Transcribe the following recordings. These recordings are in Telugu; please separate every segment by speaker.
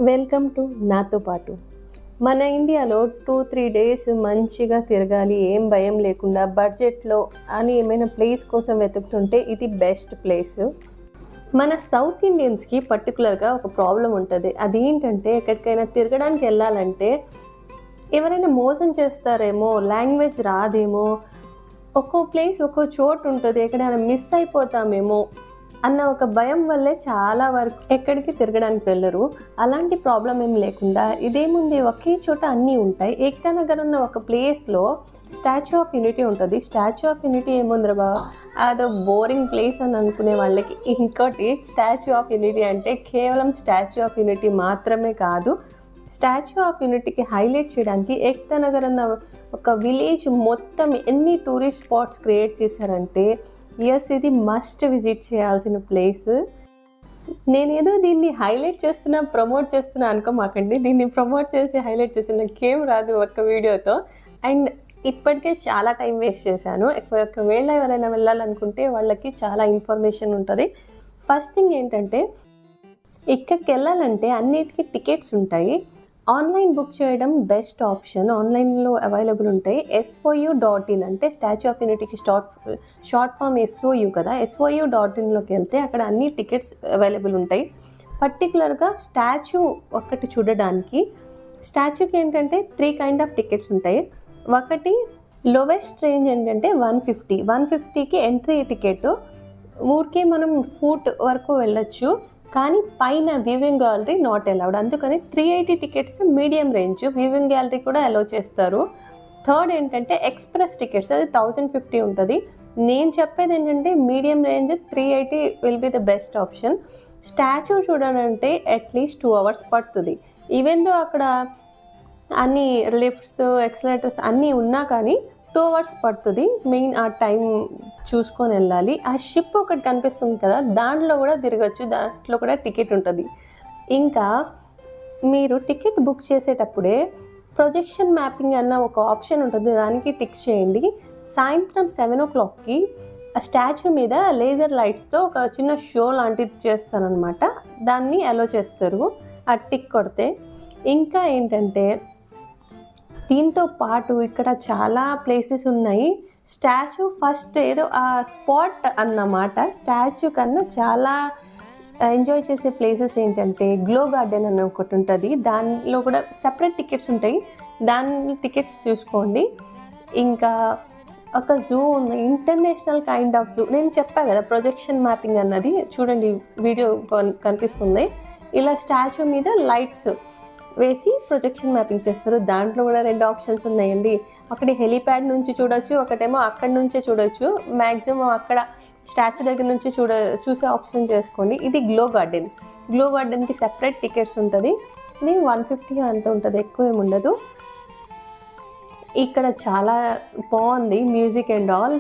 Speaker 1: వెల్కమ్ టు నాతో పాటు. మన ఇండియాలో 2-3 డేస్ మంచిగా తిరగాలి, ఏం భయం లేకుండా బడ్జెట్లో అని ఏమైనా ప్లేస్ కోసం వెతుకుతుంటే ఇది బెస్ట్ ప్లేస్. మన సౌత్ ఇండియన్స్కి పర్టికులర్గా ఒక ప్రాబ్లం ఉంటుంది. అదేంటంటే ఎక్కడికైనా తిరగడానికి వెళ్ళాలంటే ఎవరైనా మోసం చేస్తారేమో, లాంగ్వేజ్ రాదేమో, ఒక్కో ప్లేస్ ఒక్కో చోటు ఉంటుంది, ఎక్కడైనా మిస్ అయిపోతామేమో అన్న ఒక భయం వల్లే చాలా వరకు ఎక్కడికి తిరగడానికి వెళ్ళరు. అలాంటి ప్రాబ్లం ఏం లేకుండా ఇదేముంది, ఒకే చోట అన్నీ ఉంటాయి. ఏక్తా నగర్ అన్న ఒక ప్లేస్లో స్టాచ్యూ ఆఫ్ యూనిటీ ఉంటుంది. స్టాచ్యూ ఆఫ్ యూనిటీ ఏముందిరా అదో బోరింగ్ ప్లేస్ అని అనుకునే వాళ్ళకి ఇంకోటి, స్టాచ్యూ ఆఫ్ యూనిటీ అంటే కేవలం స్టాచ్యూ ఆఫ్ యూనిటీ మాత్రమే కాదు, స్టాచ్యూ ఆఫ్ యూనిటీకి హైలైట్ చేయడానికి ఏక్తా నగర్ అన్న ఒక విలేజ్ మొత్తం ఎన్ని టూరిస్ట్ స్పాట్స్ క్రియేట్ చేశారంటే ఎస్, ఇది మస్ట్ విజిట్ చేయాల్సిన ప్లేస్. నేనేదో దీన్ని హైలైట్ చేస్తున్నా, ప్రమోట్ చేస్తున్నా అనుకోమాకండి. దీన్ని ప్రమోట్ చేసి హైలైట్ చేసి నాకేం రాదు ఒక్క వీడియోతో. అండ్ ఇప్పటికే చాలా టైం వేస్ట్ చేశాను. ఒకవేళ ఎవరైనా వెళ్ళాలనుకుంటే వాళ్ళకి చాలా ఇన్ఫర్మేషన్ ఉంటుంది. ఫస్ట్ థింగ్ ఏంటంటే, ఇక్కడికి వెళ్ళాలంటే అన్నిటికీ టికెట్స్ ఉంటాయి. ఆన్లైన్ బుక్ చేయడం బెస్ట్ ఆప్షన్. ఆన్లైన్లో అవైలబుల్ ఉంటాయి. SOU.in అంటే స్టాచ్యూ ఆఫ్ యూనిటీకి షార్ట్ ఫామ్ SOU కదా. SOU.inలోకి వెళ్తే అక్కడ అన్ని టికెట్స్ అవైలబుల్ ఉంటాయి. పర్టికులర్గా స్టాచ్యూ ఒక్కటి చూడడానికి, స్టాచ్యూకి ఏంటంటే 3 కైండ్ ఆఫ్ టికెట్స్ ఉంటాయి. ఒకటి లోవెస్ట్ రేంజ్ ఏంటంటే 150కి ఎంట్రీ టికెట్. ఊరికే మనం ఫుట్ వరకు వెళ్ళొచ్చు, కానీ పైన వ్యూవింగ్ గ్యాలరీ నాట్ అలౌడ్. అందుకని 380 tickets medium range, viewing gallery కూడా అలౌ చేస్తారు. థర్డ్ ఏంటంటే ఎక్స్ప్రెస్ టికెట్స్, అది 1050 ఉంటుంది. నేను చెప్పేది ఏంటంటే medium range 380 will be the best option. Statue చూడాలంటే అట్లీస్ట్ 2 hours పడుతుంది. ఈవెన్ దో అక్కడ అన్ని లిఫ్ట్స్, ఎక్సలేటర్స్ అన్నీ ఉన్నా కానీ 2 hours పడుతుంది. మెయిన్ ఆ టైం చూసుకొని వెళ్ళాలి. ఆ షిప్ ఒకటి కనిపిస్తుంది కదా, దాంట్లో కూడా తిరగచ్చు, దాంట్లో కూడా టికెట్ ఉంటుంది. ఇంకా మీరు టికెట్ బుక్ చేసేటప్పుడే ప్రొజెక్షన్ మ్యాపింగ్ అన్న ఒక ఆప్షన్ ఉంటుంది, దానికి టిక్ చేయండి. సాయంత్రం 7 o'clockకి ఆ స్టాచ్యూ మీద లేజర్ లైట్స్తో ఒక చిన్న షో లాంటిది చేస్తారనమాట. దాన్ని అలో చేస్తారు ఆ టిక్ కొడితే. ఇంకా ఏంటంటే దీంతో పాటు ఇక్కడ చాలా ప్లేసెస్ ఉన్నాయి. స్టాచ్యూ ఫస్ట్ ఏదో ఆ స్పాట్ అన్నమాట. స్టాచ్యూ కన్నా చాలా ఎంజాయ్ చేసే ప్లేసెస్ ఏంటంటే గ్లో గార్డెన్ అన్న ఒకటి ఉంటుంది. దానిలో కూడా సపరేట్ టికెట్స్ ఉంటాయి, దాని టికెట్స్ చూసుకోండి. ఇంకా ఒక జూ ఉంది, ఇంటర్నేషనల్ కైండ్ ఆఫ్ జూ. నేను చెప్పాను కదా ప్రొజెక్షన్ మ్యాపింగ్ అన్నది, చూడండి వీడియో కనిపిస్తుంది. ఇలా స్టాచ్యూ మీద లైట్స్ వేసి ప్రొజెక్షన్ మ్యాపింగ్ చేస్తారు. దాంట్లో కూడా 2 ఆప్షన్స్ ఉన్నాయండి. అక్కడ హెలీప్యాడ్ నుంచి చూడొచ్చు, ఒకటేమో అక్కడి నుంచే చూడొచ్చు. మ్యాక్సిమం అక్కడ స్టాచ్యూ దగ్గర నుంచి చూసే ఆప్షన్ చేసుకోండి. ఇది గ్లో గార్డెన్కి సెపరేట్ టికెట్స్ ఉంటుంది. ఇది 150 అంత ఉంటుంది, ఎక్కువ ఏమి ఉండదు. ఇక్కడ చాలా బాగుంది మ్యూజిక్ అండ్ ఆల్.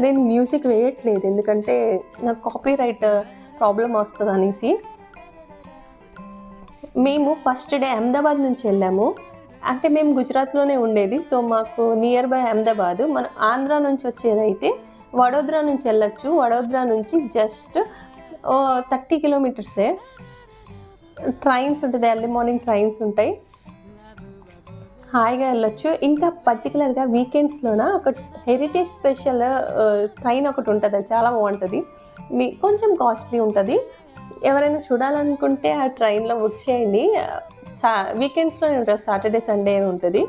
Speaker 1: నేను మ్యూజిక్ వేయట్లేదు ఎందుకంటే నాకు కాపీరైట్ ప్రాబ్లం వస్తుంది అనేసి. మేము ఫస్ట్ డే అహ్మదాబాద్ నుంచి వెళ్ళాము. అంటే మేము గుజరాత్లోనే ఉండేది, సో మాకు నియర్ బై అహ్మదాబాద్. మన ఆంధ్ర నుంచి వచ్చేదైతే వడోదరా నుంచి వెళ్ళొచ్చు. వడోదరా నుంచి జస్ట్ 30 kilometers ట్రైన్స్ ఉంటుంది, ఎర్లీ మార్నింగ్ ట్రైన్స్ ఉంటాయి, హాయిగా వెళ్ళొచ్చు. ఇంకా పర్టికులర్గా వీకెండ్స్లోన ఒక హెరిటేజ్ స్పెషల్ ట్రైన్ ఒకటి ఉంటుంది, అది చాలా బాగుంటుంది. కొంచెం కాస్ట్లీ ఉంటుంది. ఎవరైనా చూడాలనుకుంటే ఆ ట్రైన్లో బుక్ చేయండి. వీకెండ్స్లోనే ఉంటుంది, సాటర్డే సండే ఉంటుంది.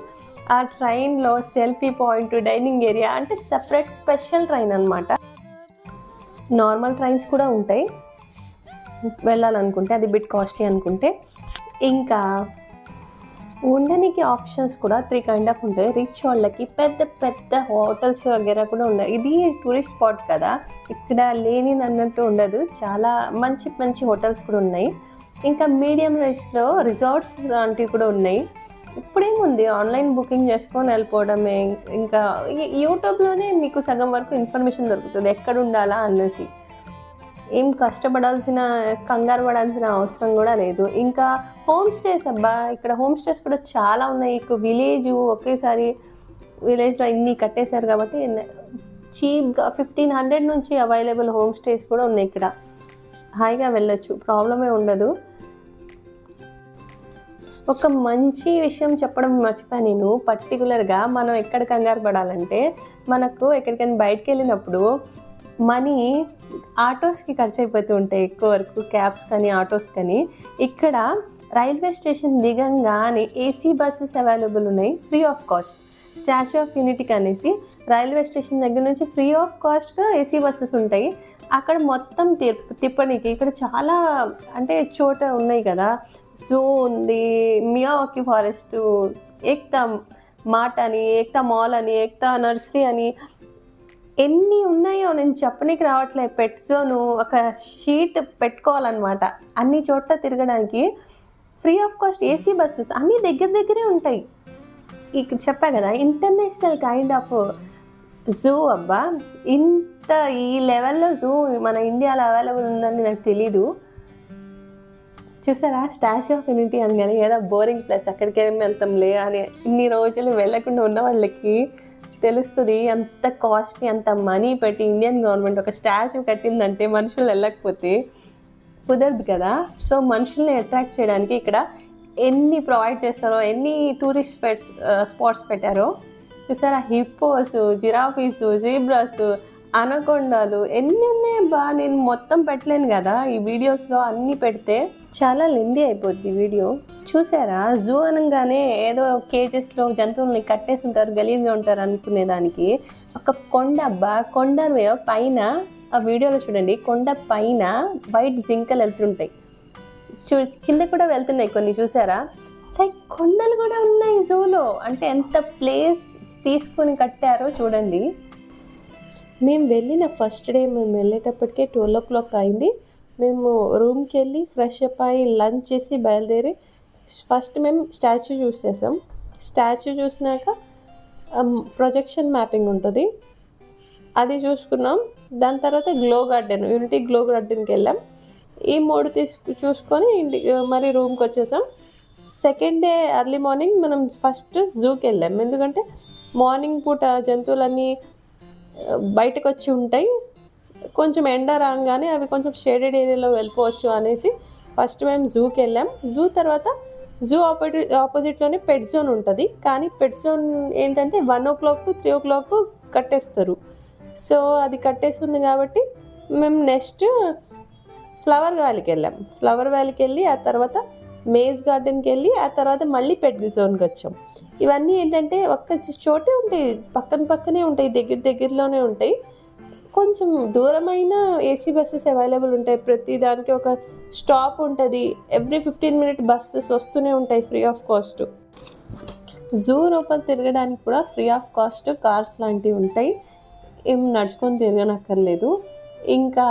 Speaker 1: ఆ ట్రైన్లో సెల్ఫీ పాయింట్, డైనింగ్ ఏరియా అంటే సపరేట్ స్పెషల్ ట్రైన్ అనమాట. నార్మల్ ట్రైన్స్ కూడా ఉంటాయి వెళ్ళాలనుకుంటే, అది బిట్ కాస్ట్లీ అనుకుంటే. ఇంకా ఉండడానికి ఆప్షన్స్ కూడా 3 కైండ్ ఆఫ్ ఉంటాయి. రిచ్ వాళ్ళకి పెద్ద పెద్ద హోటల్స్ వగేరా కూడా ఉన్నాయి. ఇది టూరిస్ట్ స్పాట్ కదా, ఇక్కడ లేనిది అన్నట్టు ఉండదు, చాలా మంచి మంచి హోటల్స్ కూడా ఉన్నాయి. ఇంకా మీడియం రేంజ్లో రిసార్ట్స్ లాంటివి కూడా ఉన్నాయి. ఇప్పుడేముంది, ఆన్లైన్ బుకింగ్ చేసుకొని వెళ్ళిపోవడమే. ఇంకా యూట్యూబ్లోనే మీకు సగం వరకు ఇన్ఫర్మేషన్ దొరుకుతుంది ఎక్కడ ఉండాలా అనేసి. ఏం కష్టపడాల్సిన, కంగారు పడాల్సిన అవసరం కూడా లేదు. ఇంకా హోమ్ స్టేస్, ఇక్కడ హోమ్ స్టేస్ కూడా చాలా ఉన్నాయి. విలేజ్ ఒకేసారి విలేజ్లో ఇన్ని కట్టేశారు కాబట్టి చీప్గా 1500 నుంచి అవైలబుల్ హోమ్ స్టేస్ కూడా ఉన్నాయి. ఇక్కడ హాయిగా వెళ్ళొచ్చు, ప్రాబ్లమే ఉండదు. ఒక మంచి విషయం చెప్పడం మర్చిపోయాను నేను. పర్టికులర్గా మనం ఎక్కడ కంగారు పడాలంటే, మనకు ఎక్కడికైనా బయటకు వెళ్ళినప్పుడు మనీ ఆటోస్కి ఖర్చు అయిపోతూ ఉంటాయి ఎక్కువ వరకు, క్యాబ్స్ కానీ ఆటోస్ కానీ. ఇక్కడ రైల్వే స్టేషన్ దిగంగానే ఏసీ బస్సెస్ అవైలబుల్ ఉన్నాయి, free of cost. Statue of యూనిటీకి అనేసి రైల్వే స్టేషన్ దగ్గర నుంచి ఫ్రీ ఆఫ్ కాస్ట్గా ఏసీ బస్సెస్ ఉంటాయి. అక్కడ మొత్తం తిప్పడానికి ఇక్కడ చాలా అంటే చోట ఉన్నాయి కదా. జూ ఉంది, మియావాకి ఫారెస్ట్, ఏక్తా మార్ట్ అని, ఏక్తా మాల్ అని, ఏక్తా నర్సరీ అని, ఎన్ని ఉన్నాయో నేను చెప్పనీకి రావట్లే. పెట్ జోను ఒక షీట్ పెట్టుకోవాలన్నమాట. అన్ని చోట్ల తిరగడానికి free of cost AC buses అన్నీ దగ్గరే ఉంటాయి. ఇక్కడ చెప్పా కదా, ఇంటర్నేషనల్ కైండ్ ఆఫ్ జూ. అబ్బా, ఇంత ఈ లెవెల్లో జూ మన ఇండియాలో అవైలబుల్ ఉందని నాకు తెలీదు. చూసారా, స్టాచ్యూ ఆఫ్ యూనిటీ అనగానే ఏదో బోరింగ్ ప్లేస్, అక్కడికి ఏమి వెళ్తాంలే అని ఇన్ని రోజులు వెళ్ళకుండా ఉన్న వాళ్ళకి తెలుస్తుంది ఎంత కాస్ట్లీ, అంత మనీ పెట్టి ఇండియన్ గవర్నమెంట్ ఒక స్టాచ్యూ కట్టిందంటే మనుషులు వెళ్ళకపోతే కుదరదు కదా. సో మనుషుల్ని అట్రాక్ట్ చేయడానికి ఇక్కడ ఎన్ని ప్రొవైడ్ చేస్తారో, ఎన్ని టూరిస్ట్ స్పాట్స్ పెట్టారో చూసారా. హిప్పోస్, జిరాఫీస్, జీబ్రాస్, అనకొండాలు ఎన్ని ఉన్నాయబ్బా. నేను మొత్తం పెట్టలేను కదా ఈ వీడియోస్లో, అన్నీ పెడితే చాలా లెందీ అయిపోద్ది వీడియో. చూసారా, జూ అనగానే ఏదో కేజెస్లో జంతువుల్ని కట్టేసి ఉంటారు, గలీజ్గా ఉంటారు అనుకునేదానికి ఒక కొండ అబ్బా. కొండ పైన ఆ వీడియోలో చూడండి, కొండ పైన వైట్ జింకలు వెళ్తుంటాయి, కింద కూడా వెళ్తున్నాయి కొన్ని, చూసారా. లైక్ కొండలు కూడా ఉన్నాయి జూలో. అంటే ఎంత ప్లేస్ తీసుకొని కట్టారో చూడండి. మేము వెళ్ళిన ఫస్ట్ డే మేము వెళ్ళేటప్పటికే 12 o'clock అయింది. మేము రూమ్కి వెళ్ళి ఫ్రెష్ అప్ అయ్యి లంచ్ చేసి బయలుదేరి ఫస్ట్ మేము స్టాచ్యూ చూసేసాం. స్టాచ్యూ చూసినాక ప్రొజెక్షన్ మ్యాపింగ్ ఉంటుంది, అది చూసుకున్నాం. దాని తర్వాత గ్లో గార్డెన్, యూనిటీ గ్లో గార్డెన్కి వెళ్ళాం. ఈ 3 చూసుకొని మరి రూమ్కి వచ్చేసాం. సెకండ్ డే ఎర్లీ మార్నింగ్ మనం ఫస్ట్ జూకి వెళ్ళాం, ఎందుకంటే మార్నింగ్ పూట జంతువులన్నీ బయటకు వచ్చి ఉంటాయి, కొంచెం ఎండ రాగానే అవి కొంచెం షేడెడ్ ఏరియాలో వెళ్ళిపోవచ్చు అనేసి ఫస్ట్ మేము జూకి వెళ్ళాం. జూ తర్వాత జూ ఆపోజిట్లోనే పెట్ జోన్ ఉంటుంది, కానీ పెట్ జోన్ ఏంటంటే 1 o'clock to 3 o'clock కట్టేస్తారు. సో అది కట్టేస్తుంది కాబట్టి మేము నెక్స్ట్ ఫ్లవర్ వ్యాలీకి వెళ్ళాం. ఫ్లవర్ వ్యాలీకి వెళ్ళి ఆ తర్వాత మేజ్ గార్డెన్కి వెళ్ళి ఆ తర్వాత మళ్ళీ పెట్ జోన్కి వచ్చాం. ఇవన్నీ ఏంటంటే ఒక్క చోటే ఉంటాయి, పక్కనే ఉంటాయి, దగ్గరలోనే ఉంటాయి. కొంచెం దూరమైన ఏసీ బస్సెస్ అవైలబుల్ ఉంటాయి, ప్రతి దానికి ఒక స్టాప్ ఉంటుంది. ఎవ్రీ 15 minute బస్సెస్ వస్తూనే ఉంటాయి ఫ్రీ ఆఫ్ కాస్ట్. జూ లోపల తిరగడానికి కూడా ఫ్రీ ఆఫ్ కాస్ట్ కార్స్ లాంటివి ఉంటాయి, ఏం నడుచుకొని తిరగనక్కర్లేదు. ఇంకా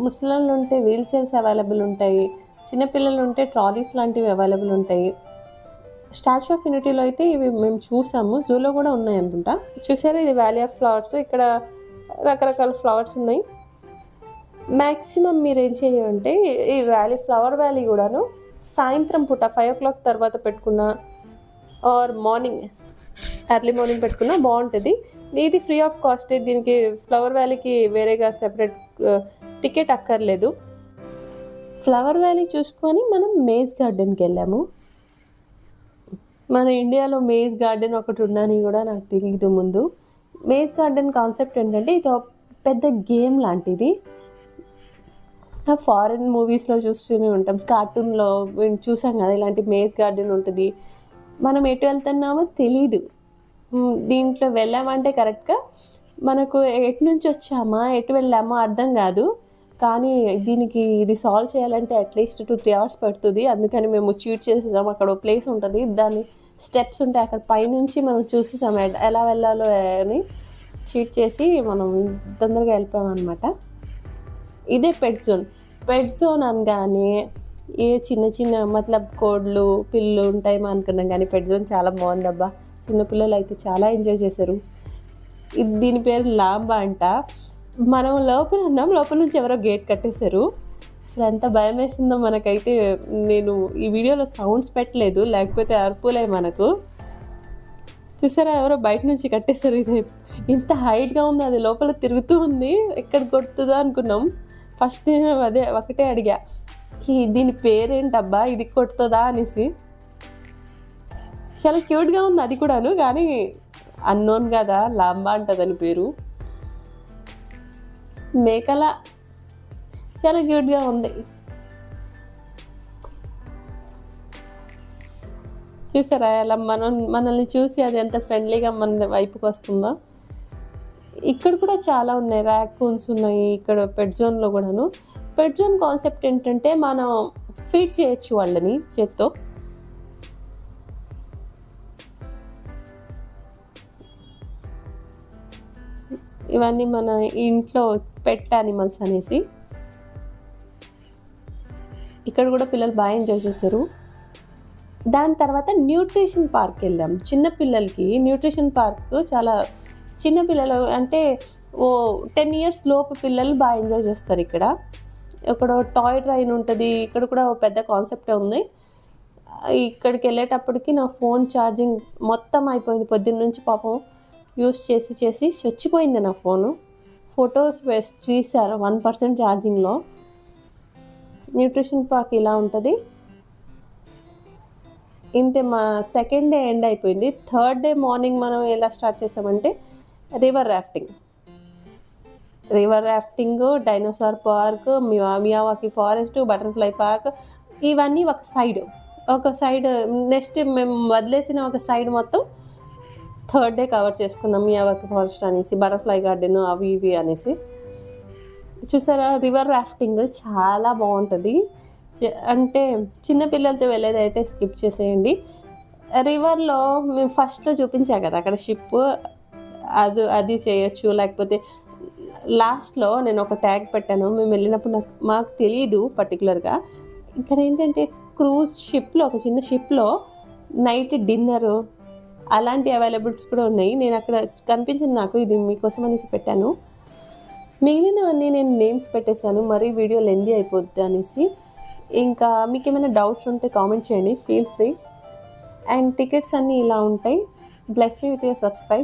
Speaker 1: ముసలిళ్ళు ఉంటే వీల్ చైర్స్ అవైలబుల్ ఉంటాయి, చిన్నపిల్లలు ఉంటే ట్రాలీస్ లాంటివి అవైలబుల్ ఉంటాయి. స్టాచ్యూ ఆఫ్ యూనిటీలో అయితే ఇవి మేము చూసాము, జూలో కూడా ఉన్నాయి అనుకుంటా. చూసారా, ఇది వ్యాలీ ఆఫ్ ఫ్లవర్స్, ఇక్కడ రకరకాల ఫ్లవర్స్ ఉన్నాయి. మ్యాక్సిమం మీరు ఏం చేయాలంటే ఈ ఫ్లవర్ వ్యాలీ కూడాను సాయంత్రం పూట 5 o'clock తర్వాత పెట్టుకున్నా ఆర్ మార్నింగ్ ఎర్లీ మార్నింగ్ పెట్టుకున్నా బాగుంటుంది. ఇది ఫ్రీ ఆఫ్ కాస్ట్, దీనికి ఫ్లవర్ వ్యాలీకి వేరేగా సెపరేట్ టికెట్ అక్కర్లేదు. ఫ్లవర్ వ్యాలీ చూసుకొని మనం మేజ్ గార్డెన్కి వెళ్ళాము. మన ఇండియాలో మేజ్ గార్డెన్ ఒకటి ఉందని కూడా నాకు తెలియదు ముందు. మేజ్ గార్డెన్ కాన్సెప్ట్ ఏంటంటే ఇది ఒక పెద్ద గేమ్ లాంటిది. ఫారిన్ మూవీస్లో చూస్తూనే ఉంటాం, కార్టూన్లో చూసాం కదా ఇలాంటి మేజ్ గార్డెన్ ఉంటుంది. మనం ఎటు వెళ్తున్నామో తెలీదు, దీంట్లో వెళ్ళామంటే కరెక్ట్గా మనకు ఎటు నుంచి వచ్చామా ఎటు వెళ్ళామా అర్థం కాదు. కానీ దీనికి ఇది సాల్వ్ చేయాలంటే అట్లీస్ట్ 2-3 hours పడుతుంది. అందుకని మేము చీట్ చేసేసాం. అక్కడ ఒక ప్లేస్ ఉంటుంది, దాని స్టెప్స్ ఉంటాయి, అక్కడ పైనుంచి మనం చూసేసాం ఎలా వెళ్ళాలో అని చీట్ చేసి మనం తొందరగా వెళ్ళిపోయామన్నమాట. ఇదే పెట్ జోన్. పెట్ జోన్ అనగానే ఏ చిన్న మతలబ్ కోడ్లు పిల్లు ఉంటాయేమో అనుకున్నాం, కానీ పెట్ జోన్ చాలా బాగుందబ్బా. చిన్నపిల్లలు అయితే చాలా ఎంజాయ్ చేశారు. దీని పేరు లాంబా అంట. మనం లోపల ఉన్నాం, లోపల నుంచి ఎవరో గేట్ కట్టేశారు. అసలు ఎంత భయం వేసిందో మనకైతే. నేను ఈ వీడియోలో సౌండ్స్ పెట్టలేదు, లేకపోతే అరుపులే మనకు. చూసారా, ఎవరో బయట నుంచి కట్టేశారు. ఇది ఇంత హైట్గా ఉంది, అది లోపల తిరుగుతూ ఉంది, ఎక్కడ కొడుతుందో అనుకున్నాం. ఫస్ట్ నేను ఒకటే అడిగా, దీని పేరేంటబ్బా, ఇది కొడుతుందా అనేసి. చాలా క్యూట్గా ఉంది అది కూడాను, కానీ అన్నోన్ కదా, లాంబా అంటదని పేరు. మేకల చాలా క్యూట్గా ఉంది. చూసారా ఎలా మనల్ని చూసి అది ఎంత ఫ్రెండ్లీగా మన వైపుకి వస్తుందో. ఇక్కడ కూడా చాలా ఉన్నాయి, ర్యాకూన్స్ ఉన్నాయి ఇక్కడ పెట్ జోన్లో కూడాను. పెట్ జోన్ కాన్సెప్ట్ ఏంటంటే మనం ఫీడ్ చేయొచ్చు వాళ్ళని చేత్తో. ఇవన్నీ మన ఇంట్లో పెట్ యానిమల్స్ అనేసి. ఇక్కడ కూడా పిల్లలు బాగా ఎంజాయ్ చేశారు. దాని తర్వాత న్యూట్రిషన్ పార్క్ వెళ్ళాం. చిన్నపిల్లలకి న్యూట్రిషన్ పార్క్ చాలా చిన్నపిల్లలు అంటే 10 years లోపు పిల్లలు బాగా ఎంజాయ్ చేస్తారు. ఇక్కడ టాయ్ ట్రైన్ ఉంటుంది. ఇక్కడ కూడా పెద్ద కాన్సెప్టే ఉంది. ఇక్కడికి వెళ్ళేటప్పటికి నా ఫోన్ ఛార్జింగ్ మొత్తం అయిపోయింది. పొద్దున్న నుంచి పాపం యూస్ చేసి చచ్చిపోయింది నా ఫోను. ఫొటోస్ తీశారు 1% ఛార్జింగ్లో. న్యూట్రిషన్ పార్క్ ఇలా ఉంటుంది. ఇంతే. మా సెకండ్ డే ఎండ్ అయిపోయింది. థర్డ్ డే మార్నింగ్ మనం ఎలా స్టార్ట్ చేసామంటే river rafting, dinosaur park, Miyawaki forest, butterfly park, ఇవన్నీ ఒక సైడ్ నెక్స్ట్ మేము వదిలేసిన ఒక సైడ్ మొత్తం థర్డ్ డే కవర్ చేసుకున్నాం. మియావాకి ఫారెస్ట్ అనేసి, బటర్ఫ్లై గార్డెన్, అవి ఇవి అనేసి. చూసారా రివర్ రాఫ్టింగ్ చాలా బాగుంటుంది. అంటే చిన్నపిల్లలతో వెళ్ళేది అయితే స్కిప్ చేసేయండి. రివర్లో మేము ఫస్ట్లో చూపించా కదా అక్కడ షిప్, అది చేయొచ్చు. లేకపోతే లాస్ట్లో నేను ఒక ట్యాగ్ పెట్టాను. మేము వెళ్ళినప్పుడు మాకు తెలియదు పర్టికులర్గా. ఇక్కడ ఏంటంటే క్రూజ్ షిప్లో, ఒక చిన్న షిప్లో నైట్ డిన్నరు అలాంటి అవైలబిలిటీస్ కూడా ఉన్నాయి. నేను అక్కడ కనిపించింది నాకు, ఇది మీకోసం అనేసి పెట్టాను. మిగిలినవన్నీ నేను నేమ్స్ పెట్టేశాను, మరీ వీడియో లెందీ అయిపోద్ది అనేసి. ఇంకా మీకు ఏమైనా డౌట్స్ ఉంటే కామెంట్ చేయండి, ఫీల్ ఫ్రీ. అండ్ టికెట్స్ అన్నీ ఇలా ఉంటాయి. Bless me with your subscribe.